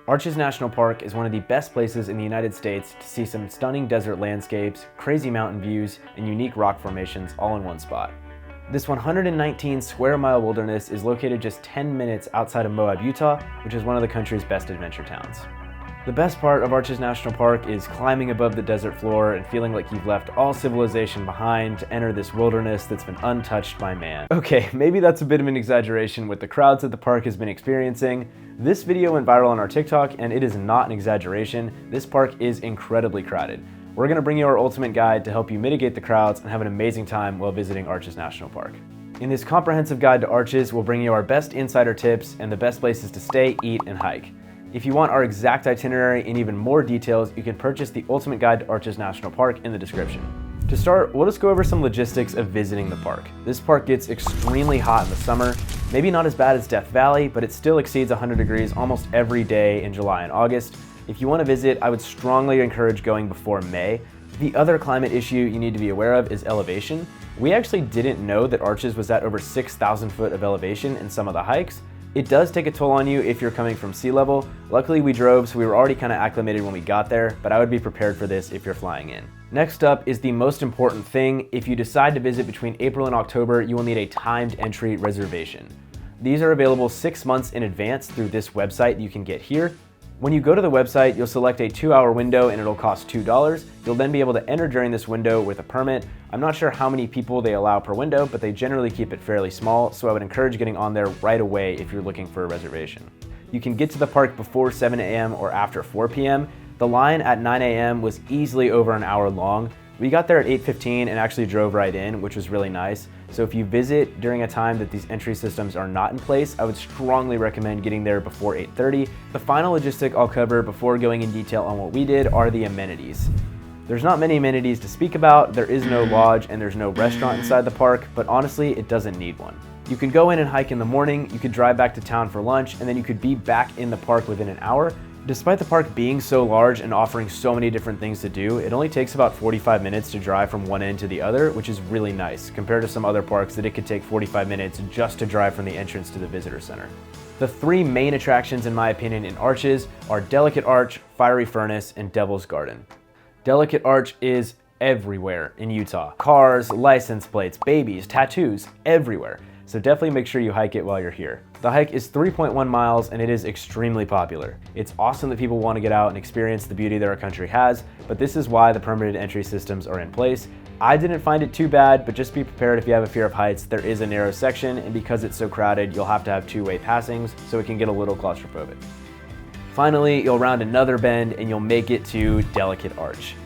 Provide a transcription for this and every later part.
Arches National Park is one of the best places in the United States to see some stunning desert landscapes, crazy mountain views, and unique rock formations all in one spot. This 119 square mile wilderness is located just 10 minutes outside of Moab, Utah, which is one of the country's best adventure towns. The best part of Arches National Park is climbing above the desert floor and feeling like you've left all civilization behind to enter this wilderness that's been untouched by man. Okay, maybe that's a bit of an exaggeration with the crowds that the park has been experiencing. This video went viral on our TikTok, and it is not an exaggeration. This park is incredibly crowded. We're going to bring you our ultimate guide to help you mitigate the crowds and have an amazing time while visiting Arches National Park. In this comprehensive guide to Arches, we'll bring you our best insider tips and the best places to stay, eat, and hike. If you want our exact itinerary and even more details, you can purchase the ultimate guide to Arches National Park in the description. To start, we'll just go over some logistics of visiting the park. This park gets extremely hot in the summer, maybe not as bad as Death Valley, but it still exceeds 100 degrees almost every day in July and August. If you want to visit, I would strongly encourage going before May. The other climate issue you need to be aware of is elevation. We actually didn't know that Arches was at over 6,000 foot of elevation in some of the hikes. It does take a toll on you if you're coming from sea level. Luckily we drove, so we were already kind of acclimated when we got there, but I would be prepared for this if you're flying in. Next up is the most important thing. If you decide to visit between April and October, you will need a timed entry reservation. These are available 6 months in advance through this website you can get here. When you go to the website, you'll select a 2-hour window and it'll cost $2. You'll then be able to enter during this window with a permit. I'm not sure how many people they allow per window, but they generally keep it fairly small, so I would encourage getting on there right away if you're looking for a reservation. You can get to the park before 7 a.m. or after 4 p.m. The line at 9 a.m. was easily over an hour long. We got there at 8:15 and actually drove right in, which was really nice. So if you visit during a time that these entry systems are not in place, I would strongly recommend getting there before 8:30. The final logistic I'll cover before going in detail on what we did are the amenities. There's not many amenities to speak about. There is no lodge and there's no restaurant inside the park, but honestly, it doesn't need one. You could go in and hike in the morning, you could drive back to town for lunch, and then you could be back in the park within an hour. Despite the park being so large and offering so many different things to do, it only takes about 45 minutes to drive from one end to the other, which is really nice compared to some other parks that it could take 45 minutes just to drive from the entrance to the visitor center. The 3 main attractions, in my opinion, in Arches are Delicate Arch, Fiery Furnace, and Devil's Garden. Delicate Arch is everywhere in Utah. Cars, license plates, babies, tattoos, everywhere. So definitely make sure you hike it while you're here. The hike is 3.1 miles and it is extremely popular. It's awesome that people want to get out and experience the beauty that our country has, but this is why the permitted entry systems are in place. I didn't find it too bad, but just be prepared if you have a fear of heights. There is a narrow section, and because it's so crowded, you'll have to have 2-way passings, so it can get a little claustrophobic. Finally, you'll round another bend and you'll make it to Delicate Arch.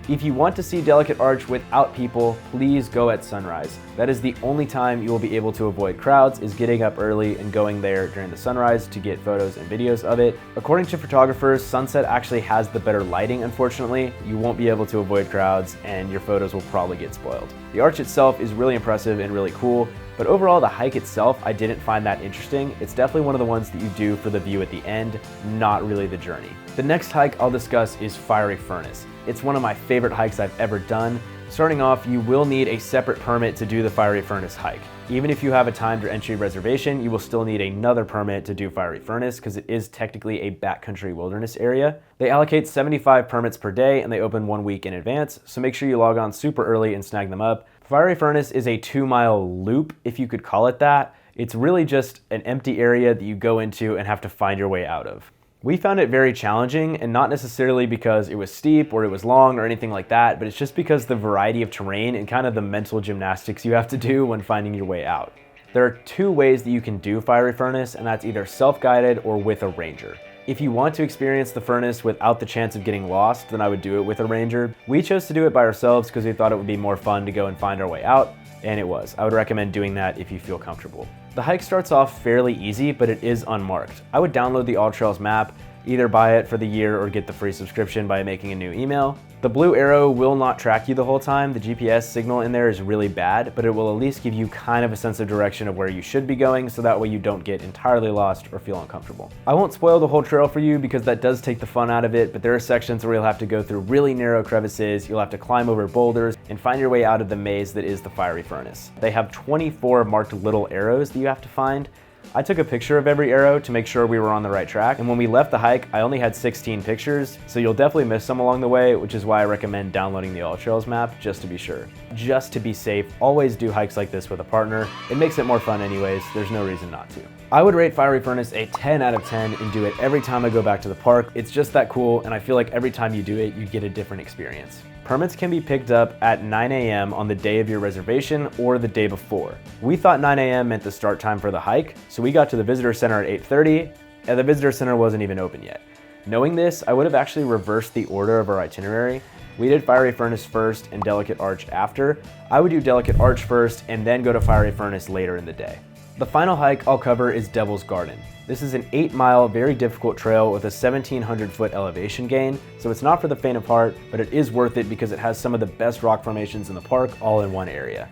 If you want to see Delicate Arch without people, please go at sunrise. That is the only time you will be able to avoid crowds, is getting up early and going there during the sunrise to get photos and videos of it. According to photographers, sunset actually has the better lighting, unfortunately. You won't be able to avoid crowds and your photos will probably get spoiled. The arch itself is really impressive and really cool, but overall the hike itself I didn't find that interesting. It's definitely one of the ones that you do for the view at the end, not really the journey. The next hike I'll discuss is Fiery Furnace. It's one of my favorite hikes I've ever done. Starting off, you will need a separate permit to do the Fiery Furnace hike. Even if you have a timed entry reservation, you will still need another permit to do Fiery Furnace because it is technically a backcountry wilderness area. They allocate 75 permits per day and they open 1 week in advance, so make sure you log on super early and snag them up. Fiery Furnace is a 2-mile loop, if you could call it that. It's really just an empty area that you go into and have to find your way out of. We found it very challenging, and not necessarily because it was steep or it was long or anything like that, but it's just because the variety of terrain and kind of the mental gymnastics you have to do when finding your way out. There are 2 ways that you can do Fiery Furnace, and that's either self-guided or with a ranger. If you want to experience the furnace without the chance of getting lost, then I would do it with a ranger. We chose to do it by ourselves because we thought it would be more fun to go and find our way out, and it was. I would recommend doing that if you feel comfortable. The hike starts off fairly easy, but it is unmarked. I would download the AllTrails map, either buy it for the year or get the free subscription by making a new email. The blue arrow will not track you the whole time. The GPS signal in there is really bad, but it will at least give you kind of a sense of direction of where you should be going, so that way you don't get entirely lost or feel uncomfortable. I won't spoil the whole trail for you because that does take the fun out of it, but there are sections where you'll have to go through really narrow crevices, you'll have to climb over boulders, and find your way out of the maze that is the Fiery Furnace. They have 24 marked little arrows that you have to find. I took a picture of every arrow to make sure we were on the right track, and when we left the hike, I only had 16 pictures, so you'll definitely miss some along the way, which is why I recommend downloading the AllTrails map just to be sure. Just to be safe, always do hikes like this with a partner. It makes it more fun anyways, there's no reason not to. I would rate Fiery Furnace a 10 out of 10 and do it every time I go back to the park. It's just that cool, and I feel like every time you do it, you get a different experience. Permits can be picked up at 9 a.m. on the day of your reservation or the day before. We thought 9 a.m. meant the start time for the hike, so we got to the visitor center at 8:30, and the visitor center wasn't even open yet. Knowing this, I would have actually reversed the order of our itinerary. We did Fiery Furnace first and Delicate Arch after. I would do Delicate Arch first and then go to Fiery Furnace later in the day. The final hike I'll cover is Devil's Garden. This is an 8-mile, very difficult trail with a 1,700-foot elevation gain, so it's not for the faint of heart, but it is worth it because it has some of the best rock formations in the park all in one area.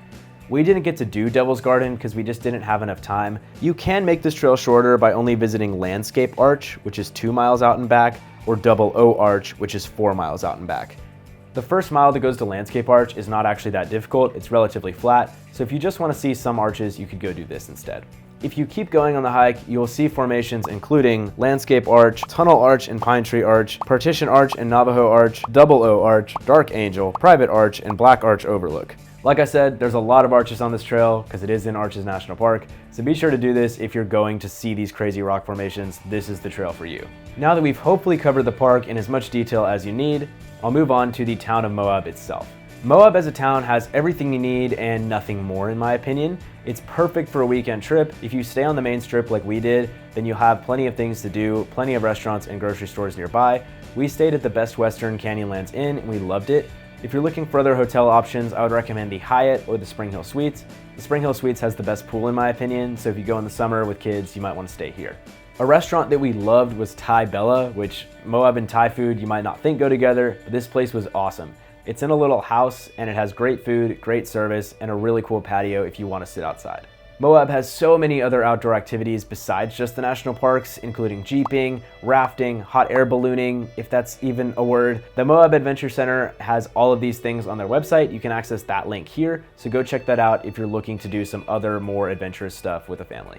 We didn't get to do Devil's Garden because we just didn't have enough time. You can make this trail shorter by only visiting Landscape Arch, which is 2 miles out and back, or Double O Arch, which is 4 miles out and back. The first mile that goes to Landscape Arch is not actually that difficult, it's relatively flat, so if you just want to see some arches, you could go do this instead. If you keep going on the hike, you'll see formations including Landscape Arch, Tunnel Arch and Pine Tree Arch, Partition Arch and Navajo Arch, Double O Arch, Dark Angel, Private Arch, and Black Arch Overlook. Like I said, there's a lot of arches on this trail because it is in Arches National Park, so be sure to do this if you're going to see these crazy rock formations. This is the trail for you. Now that we've hopefully covered the park in as much detail as you need, I'll move on to the town of Moab itself. Moab as a town has everything you need and nothing more in my opinion. It's perfect for a weekend trip. If you stay on the main strip like we did, then you'll have plenty of things to do, plenty of restaurants and grocery stores nearby. We stayed at the Best Western Canyonlands Inn and we loved it. If you're looking for other hotel options, I would recommend the Hyatt or the Spring Hill Suites. The Spring Hill Suites has the best pool in my opinion, so if you go in the summer with kids, you might want to stay here. A restaurant that we loved was Thai Bella, which Moab and Thai food you might not think go together, but this place was awesome. It's in a little house and it has great food, great service, and a really cool patio if you want to sit outside. Moab has so many other outdoor activities besides just the national parks, including jeeping, rafting, hot air ballooning, if that's even a word. The Moab Adventure Center has all of these things on their website. You can access that link here, so go check that out if you're looking to do some other more adventurous stuff with a family.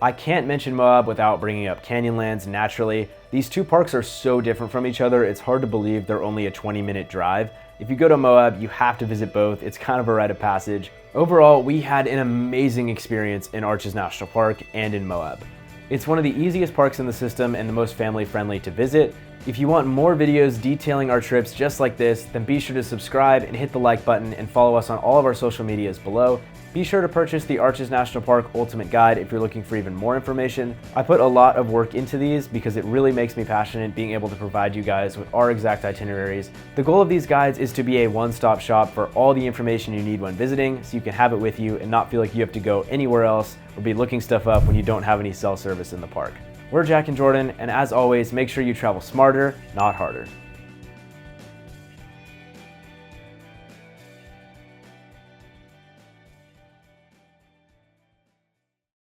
I can't mention Moab without bringing up Canyonlands naturally. These two parks are so different from each other, it's hard to believe they're only a 20-minute drive. If you go to Moab, you have to visit both. It's kind of a rite of passage. Overall, we had an amazing experience in Arches National Park and in Moab. It's one of the easiest parks in the system and the most family-friendly to visit. If you want more videos detailing our trips just like this, then be sure to subscribe and hit the like button and follow us on all of our social medias below. Be sure to purchase the Arches National Park Ultimate Guide if you're looking for even more information. I put a lot of work into these because it really makes me passionate being able to provide you guys with our exact itineraries. The goal of these guides is to be a one-stop shop for all the information you need when visiting, so you can have it with you and not feel like you have to go anywhere else or be looking stuff up when you don't have any cell service in the park. We're Jack and Jordan, and as always, make sure you travel smarter, not harder.